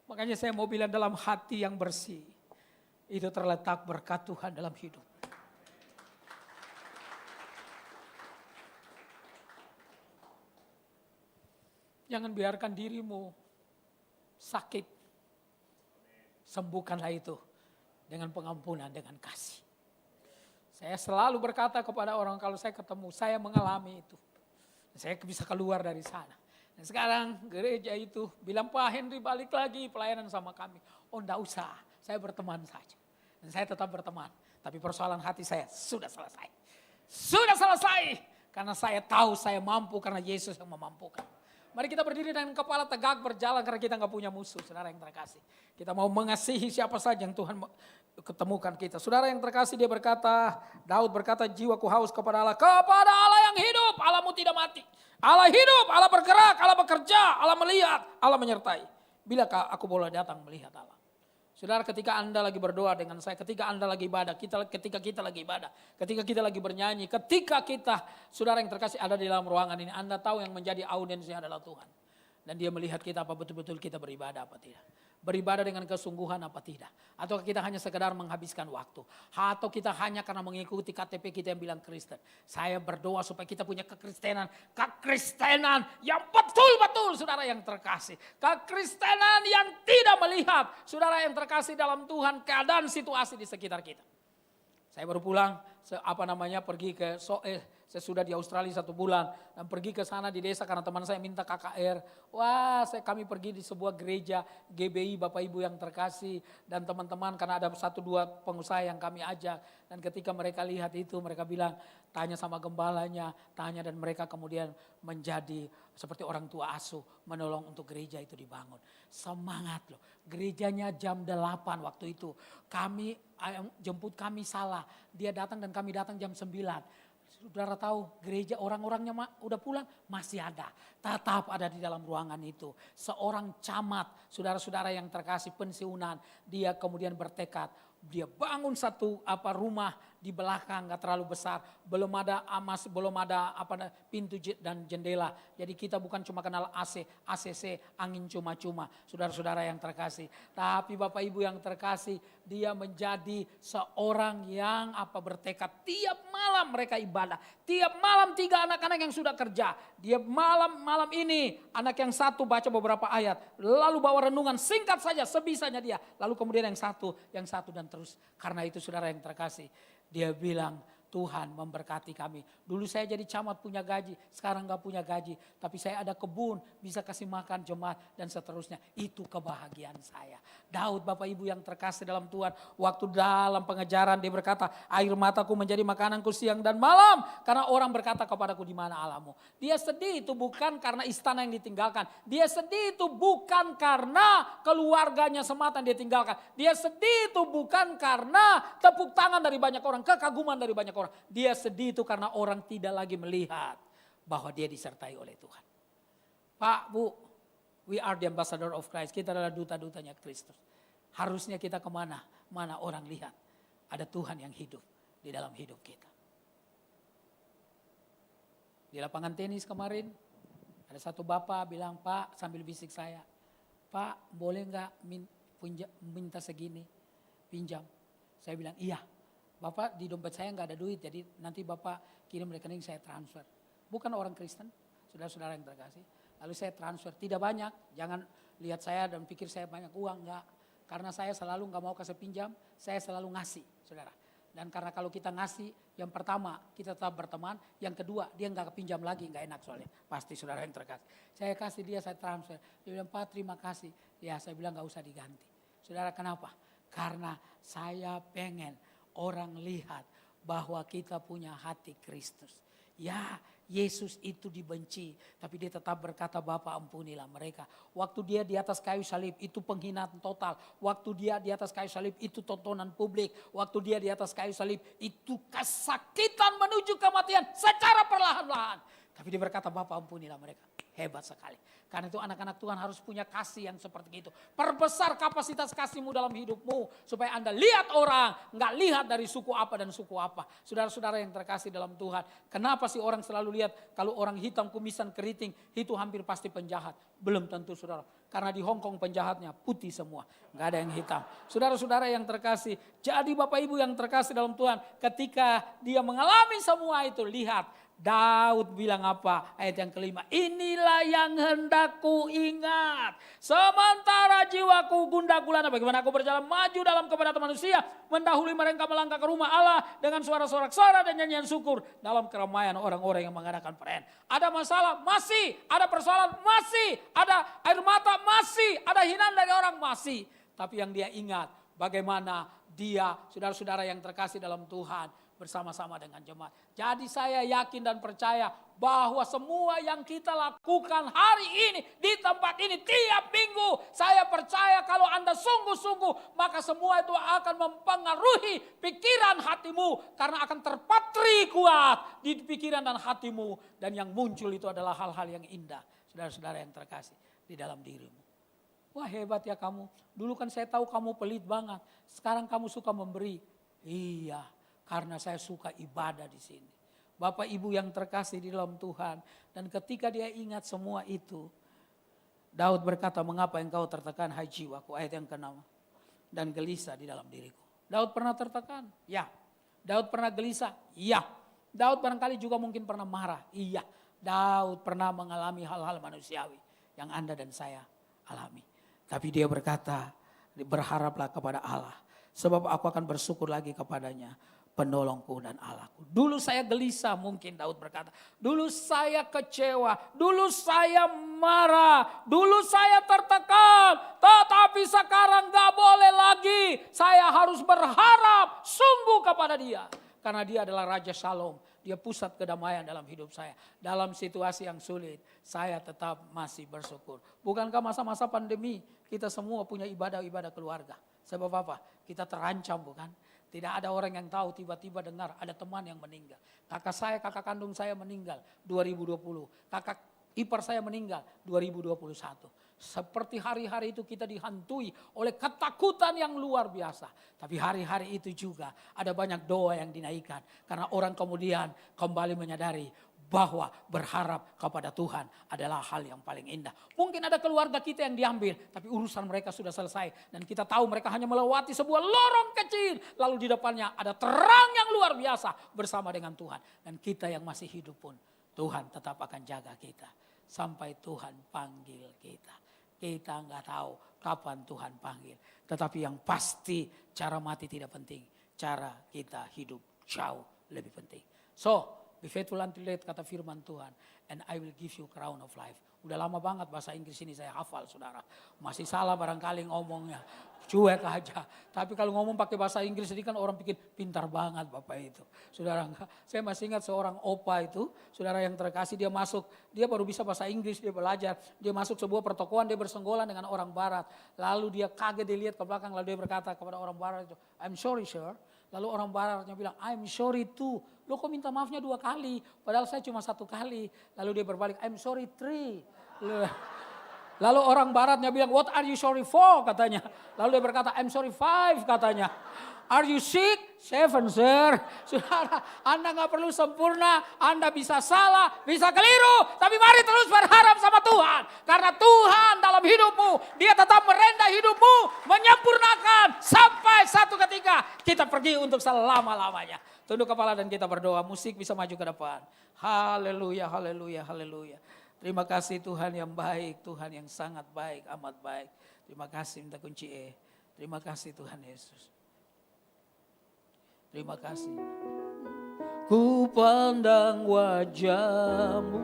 Makanya saya mau bilang dalam hati yang bersih. Itu terletak berkat Tuhan dalam hidup. Jangan biarkan dirimu sakit. Sembuhkanlah itu. Dengan pengampunan, dengan kasih. Saya selalu berkata kepada orang kalau saya ketemu, saya mengalami itu. Saya bisa keluar dari sana. Dan sekarang gereja itu bilang, Pak Henry balik lagi pelayanan sama kami. Oh enggak usah, saya berteman saja. Dan saya tetap berteman. Tapi persoalan hati saya sudah selesai. Sudah selesai. Karena saya tahu saya mampu karena Yesus yang memampukan. Mari kita berdiri dengan kepala tegak berjalan karena kita nggak punya musuh, saudara yang terkasih. Kita mau mengasihi siapa saja yang Tuhan ketemukan kita. Saudara yang terkasih, dia berkata, Daud berkata, jiwaku haus kepada Allah yang hidup, Allahmu tidak mati. Allah hidup, Allah bergerak, Allah bekerja, Allah melihat, Allah menyertai. Bilakah aku boleh datang melihat Allah? Saudara, ketika Anda lagi berdoa dengan saya, ketika Anda lagi ibadah, ketika kita lagi ibadah, ketika kita lagi bernyanyi, ketika kita, saudara yang terkasih, ada di dalam ruangan ini, Anda tahu yang menjadi audiensnya adalah Tuhan. Dan dia melihat kita apa betul-betul kita beribadah apa tidak. Beribadah dengan kesungguhan apa tidak. Atau kita hanya sekedar menghabiskan waktu. Atau kita hanya karena mengikuti KTP kita yang bilang Kristen. Saya berdoa supaya kita punya kekristenan yang betul-betul saudara yang terkasih. Kekristenan yang tidak melihat saudara yang terkasih dalam Tuhan keadaan situasi di sekitar kita. Saya baru pulang, pergi ke saya sudah di Australia 1 bulan dan pergi ke sana di desa karena teman saya minta KKR. Wah, kami pergi di sebuah gereja GBI Bapak Ibu yang terkasih dan teman-teman karena ada 1-2 pengusaha yang kami ajak. Dan ketika mereka lihat itu mereka bilang tanya sama gembalanya, tanya dan mereka kemudian menjadi seperti orang tua asuh menolong untuk gereja itu dibangun. Semangat loh, gerejanya jam 8 waktu itu. Jemput kami salah, dia datang dan kami datang jam 9. Saudara tahu gereja orang-orangnya udah pulang masih ada. Tetap ada di dalam ruangan itu. Seorang camat, saudara-saudara yang terkasih pensiunan. Dia kemudian bertekad. Dia bangun satu rumah di belakang gak terlalu besar. Belum ada pintu dan jendela. Jadi kita bukan cuma kenal ACC, angin cuma-cuma. Saudara-saudara yang terkasih. Tapi Bapak Ibu yang terkasih, dia menjadi seorang yang bertekad. Tiap malam mereka ibadah. Tiap malam 3 anak-anak yang sudah kerja. Dia malam ini anak yang satu baca beberapa ayat. Lalu bawa renungan singkat saja sebisanya dia. Lalu kemudian yang satu dan terus. Karena itu saudara yang terkasih. Dia bilang Tuhan memberkati kami. Dulu saya jadi camat punya gaji, sekarang gak punya gaji. Tapi saya ada kebun, bisa kasih makan jemaat dan seterusnya. Itu kebahagiaan saya. Daud Bapak Ibu yang terkasih dalam Tuhan. Waktu dalam pengejaran dia berkata, air mataku menjadi makananku siang dan malam. Karena orang berkata kepadaku di mana Allahmu. Dia sedih itu bukan karena istana yang ditinggalkan. Dia sedih itu bukan karena keluarganya semata yang dia tinggalkan. Dia sedih itu bukan karena tepuk tangan dari banyak orang, kekaguman dari banyak orang. Dia sedih itu karena orang tidak lagi melihat bahwa dia disertai oleh Tuhan. Pak, Bu, we are the ambassador of Christ. Kita adalah duta-dutanya Kristus. Harusnya kita kemana? Mana orang lihat. Ada Tuhan yang hidup di dalam hidup kita. Di lapangan tenis kemarin, ada satu bapak bilang, Pak, sambil bisik saya, Pak, boleh gak minta segini, pinjam? Saya bilang, iya. Bapak di dompet saya nggak ada duit, jadi nanti Bapak kirim rekening saya transfer. Bukan orang Kristen, saudara-saudara yang terkasih. Lalu saya transfer, tidak banyak, jangan lihat saya dan pikir saya banyak uang, enggak. Karena saya selalu nggak mau kasih pinjam, saya selalu ngasih, saudara. Dan karena kalau kita ngasih, yang pertama kita tetap berteman, yang kedua dia nggak kepinjam lagi, nggak enak soalnya. Pasti saudara yang terkasih. Saya kasih dia, saya transfer. Dia bilang, Pak terima kasih. Ya saya bilang nggak usah diganti. Saudara kenapa? Karena saya pengen orang lihat bahwa kita punya hati Kristus. Ya, Yesus itu dibenci, tapi dia tetap berkata, Bapa ampunilah mereka. Waktu dia di atas kayu salib itu penghinaan total. Waktu dia di atas kayu salib itu tontonan publik. Waktu dia di atas kayu salib itu kesakitan menuju kematian secara perlahan-lahan. Tapi dia berkata, Bapa ampunilah mereka. Hebat sekali. Karena itu anak-anak Tuhan harus punya kasih yang seperti itu. Perbesar kapasitas kasihmu dalam hidupmu. Supaya Anda lihat orang. Nggak lihat dari suku apa dan suku apa. Saudara-saudara yang terkasih dalam Tuhan. Kenapa sih orang selalu lihat kalau orang hitam kumisan keriting. Itu hampir pasti penjahat. Belum tentu saudara. Karena di Hong Kong penjahatnya putih semua. Nggak ada yang hitam. Saudara-saudara yang terkasih. Jadi Bapak Ibu yang terkasih dalam Tuhan. Ketika dia mengalami semua itu. Lihat. Daud bilang apa? Ayat yang kelima. Inilah yang hendak ku ingat. Sementara jiwaku gundah gulana. Bagaimana aku berjalan maju dalam kepada manusia. Mendahului mereka melangkah ke rumah Allah. Dengan suara sorak-sorai dan nyanyian syukur. Dalam keramaian orang-orang yang mengadakan perayaan. Ada masalah? Masih. Ada persoalan? Masih. Ada air mata? Masih. Ada hinaan dari orang? Masih. Tapi yang dia ingat. Bagaimana dia, saudara-saudara yang terkasih dalam Tuhan. bersama-sama dengan jemaat. Jadi saya yakin dan percaya bahwa semua yang kita lakukan hari ini di tempat ini tiap minggu, saya percaya kalau Anda sungguh-sungguh maka semua itu akan mempengaruhi pikiran hatimu karena akan terpatri kuat di pikiran dan hatimu, dan yang muncul itu adalah hal-hal yang indah, saudara-saudara yang terkasih, di dalam dirimu. Wah, hebat ya kamu. Dulu kan saya tahu kamu pelit banget. Sekarang kamu suka memberi. Iya, karena saya suka ibadah di sini. Bapak Ibu yang terkasih di dalam Tuhan. Dan ketika dia ingat semua itu, Daud berkata, mengapa engkau tertekan hai jiwaku, ayat yang ke-6. Dan gelisah di dalam diriku. Daud pernah tertekan? Ya. Daud pernah gelisah? Iya. Daud barangkali juga mungkin pernah marah? Iya. Daud pernah mengalami hal-hal manusiawi yang Anda dan saya alami. Tapi dia berkata, berharaplah kepada Allah. Sebab aku akan bersyukur lagi kepadanya, penolongku dan Allahku. Dulu saya gelisah, mungkin Daud berkata. Dulu saya kecewa, dulu saya marah, dulu saya tertekan. Tetapi sekarang gak boleh lagi. Saya harus berharap sungguh kepada dia. Karena dia adalah Raja Shalom. Dia pusat kedamaian dalam hidup saya. Dalam situasi yang sulit, saya tetap masih bersyukur. Bukankah masa-masa pandemi kita semua punya ibadah-ibadah keluarga? Sebab apa? Kita terancam, bukan? Tidak ada orang yang tahu, tiba-tiba dengar ada teman yang meninggal. Kakak kandung saya meninggal 2020. Kakak ipar saya meninggal 2021. Seperti hari-hari itu kita dihantui oleh ketakutan yang luar biasa. Tapi hari-hari itu juga ada banyak doa yang dinaikkan. Karena orang kemudian kembali menyadari bahwa berharap kepada Tuhan adalah hal yang paling indah. Mungkin ada keluarga kita yang diambil, tapi urusan mereka sudah selesai. Dan kita tahu mereka hanya melewati sebuah lorong kecil. Lalu di depannya ada terang yang luar biasa bersama dengan Tuhan. Dan kita yang masih hidup pun, Tuhan tetap akan jaga kita. Sampai Tuhan panggil kita. Kita nggak tahu kapan Tuhan panggil. Tetapi yang pasti cara mati tidak penting. Cara kita hidup jauh lebih penting. So, be faithful until death, kata firman Tuhan. And I will give you crown of life. Udah lama banget bahasa Inggris ini saya hafal, saudara. Masih salah barangkali ngomongnya. Cuek aja. Tapi kalau ngomong pakai bahasa Inggris ini kan orang pikir pintar banget Bapak itu. Saudara, saya masih ingat seorang opa itu, saudara yang terkasih, dia masuk, dia baru bisa bahasa Inggris, dia belajar. Dia masuk sebuah pertokoan, dia bersenggolan dengan orang barat. Lalu dia kaget, dia lihat ke belakang, lalu dia berkata kepada orang barat itu, I'm sorry sir. Lalu orang baratnya bilang, I'm sorry too. Lo kok minta maafnya 2 kali? Padahal saya cuma 1 kali. Lalu dia berbalik, I'm sorry 3. Lalu orang baratnya bilang, what are you sorry for? Katanya. Lalu dia berkata, I'm sorry 5 katanya. Are you sick? 7 sir. Saudara, Anda gak perlu sempurna. Anda bisa salah, bisa keliru. Tapi mari terus berharap sama Tuhan. Karena Tuhan dalam hidupmu, dia tetap merendah hidupmu. Menyempurnakan sampai satu ketika kita pergi untuk selama-lamanya. Tunduk kepala dan kita berdoa. Musik bisa maju ke depan. Haleluya, haleluya, haleluya. Terima kasih Tuhan yang baik, Tuhan yang sangat baik, amat baik. Terima kasih, minta kunci E. Terima kasih Tuhan Yesus. Terima kasih. Ku pandang wajah-Mu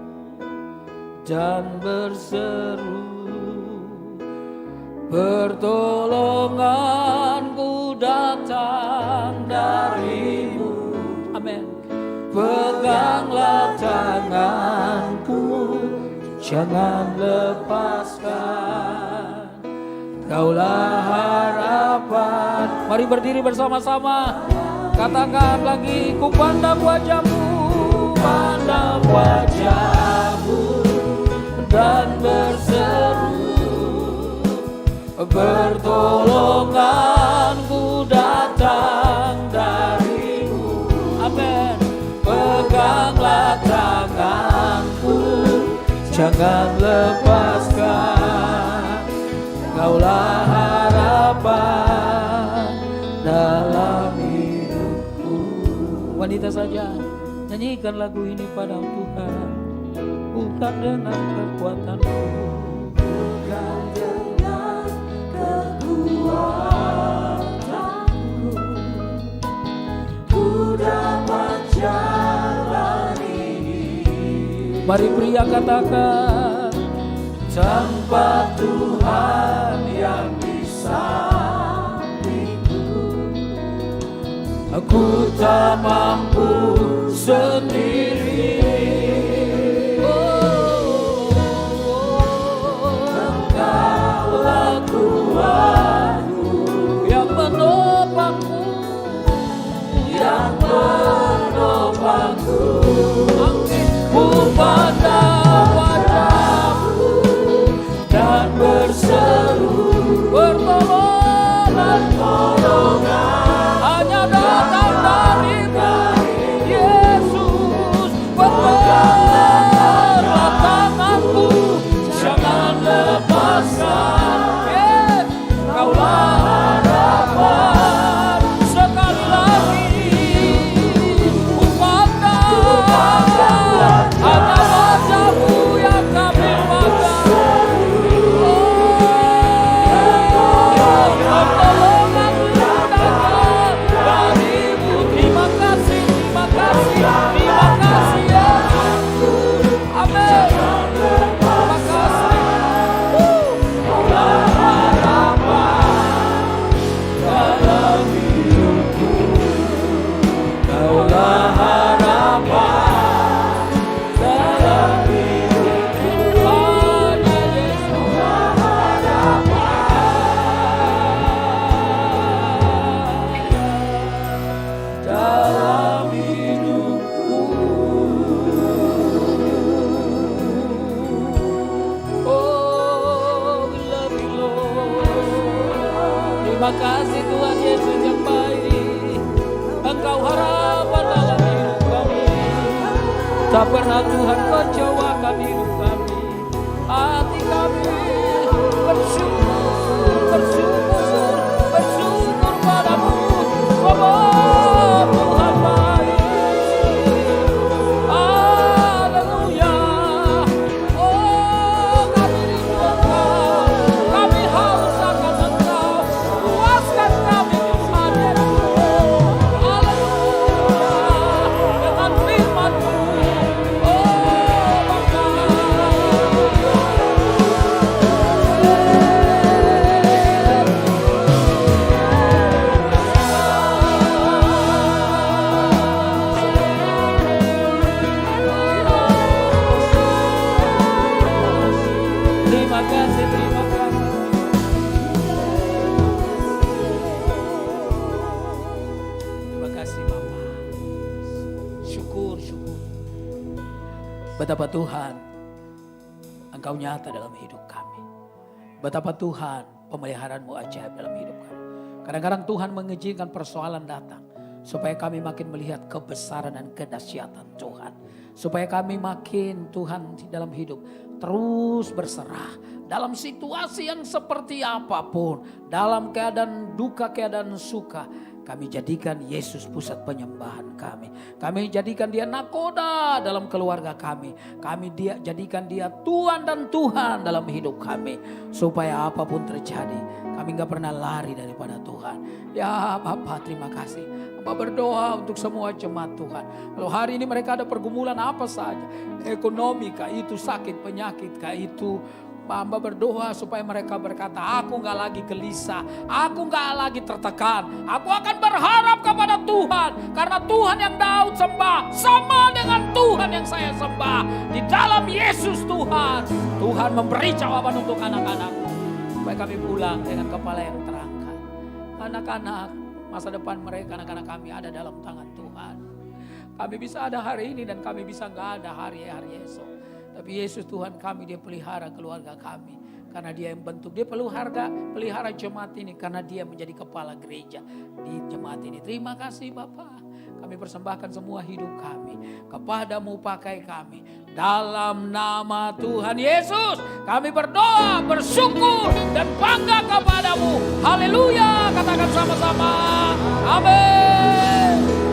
dan berseru, pertolonganku datang dari-Mu. Amin. Peganglah tanganku, jangan lepaskan. Kaulah harapan. Mari berdiri bersama-sama. Katakan lagi, ku pandang wajah-Mu, pandang wajah-Mu dan berseru, pertolonganku datang dari-Mu. Amin. Peganglah tanganku, jangan lepaskan. Kaulah harapan dalam hidupku. Wanita saja, nyanyikan lagu ini pada Tuhan. Bukan dengan kekuatanku, bukan dengan kekuatanku, ku dapat jalani. Mari pria katakan, tanpa Tuhan yang di sampingku, Aku tak mampu sendiri. Engkaulah Tuhanku yang menopangku, yang menopangku. Ku pandang wajahmu dan berseru, pertolongan hanya datang darimu, Yesus. Peganglah tanganku, jangan lepaskan. Kaulah harapan. Sekali lagi ku pandang hanya wajahmu yang kami pandang. Pertolongan datang darimu. Terima kasih, terima kasih, terima kasih Yesus. Amin. Terima kasih. Kaulah harapan dalam hidupku. Kaulah harapan dalam hidupku. Hanya Yesus dalam hidupku. Oh, we love you, Lord. Terima kasih Tuhan Yesus yang baik. Engkau harapan dalam hidup kami. Tak pernah Tuhan kecewakan hidup kami. Hati kami bersyukur, bersyukur, bersyukur padamu. Sebab Tuhan baik. Haleluya. Oh, kami rindu Engkau. Kami haus akan Engkau. Puaskan kami Tuhan Yesus. Haleluya. Dengan firman-Mu. Oh, Bapa. Terima kasih, terima kasih. Terima kasih Bapa. Syukur, syukur. Betapa Tuhan Engkau nyata dalam hidup kami. Betapa Tuhan pemeliharaan-Mu ajaib dalam hidup kami. Kadang-kadang Tuhan mengizinkan persoalan datang supaya kami makin melihat kebesaran dan kedahsyatan Tuhan. Supaya kami makin Tuhan di dalam hidup terus berserah. Dalam situasi yang seperti apapun. Dalam keadaan duka, keadaan suka. Kami jadikan Yesus pusat penyembahan kami. Kami jadikan dia nakoda dalam keluarga kami. Kami jadikan dia Tuhan dan Tuhan dalam hidup kami. Supaya apapun terjadi, kami gak pernah lari daripada Tuhan. Ya Bapak, terima kasih. Bapak berdoa untuk semua jemaat Tuhan. Kalau hari ini mereka ada pergumulan apa saja. Ekonomi kah itu, sakit, penyakit kah itu. Hamba berdoa supaya mereka berkata, aku gak lagi gelisah, aku gak lagi tertekan. Aku akan berharap kepada Tuhan. Karena Tuhan yang Daud sembah sama dengan Tuhan yang saya sembah. Di dalam Yesus Tuhan. Tuhan memberi jawaban untuk anak-anakku. Supaya kami pulang dengan kepala yang terangkat. Anak-anak, masa depan mereka, anak-anak kami ada dalam tangan Tuhan. Kami bisa ada hari ini dan kami bisa gak ada hari-hari esok. Tapi Yesus Tuhan kami, dia pelihara keluarga kami. Karena dia yang bentuk, dia pelihara jemaat ini. Karena dia menjadi kepala gereja di jemaat ini. Terima kasih Bapa. Kami persembahkan semua hidup kami. Kepadamu pakai kami. Dalam nama Tuhan Yesus. Kami berdoa, bersyukur dan bangga kepadamu. Haleluya. Katakan sama-sama. Amin.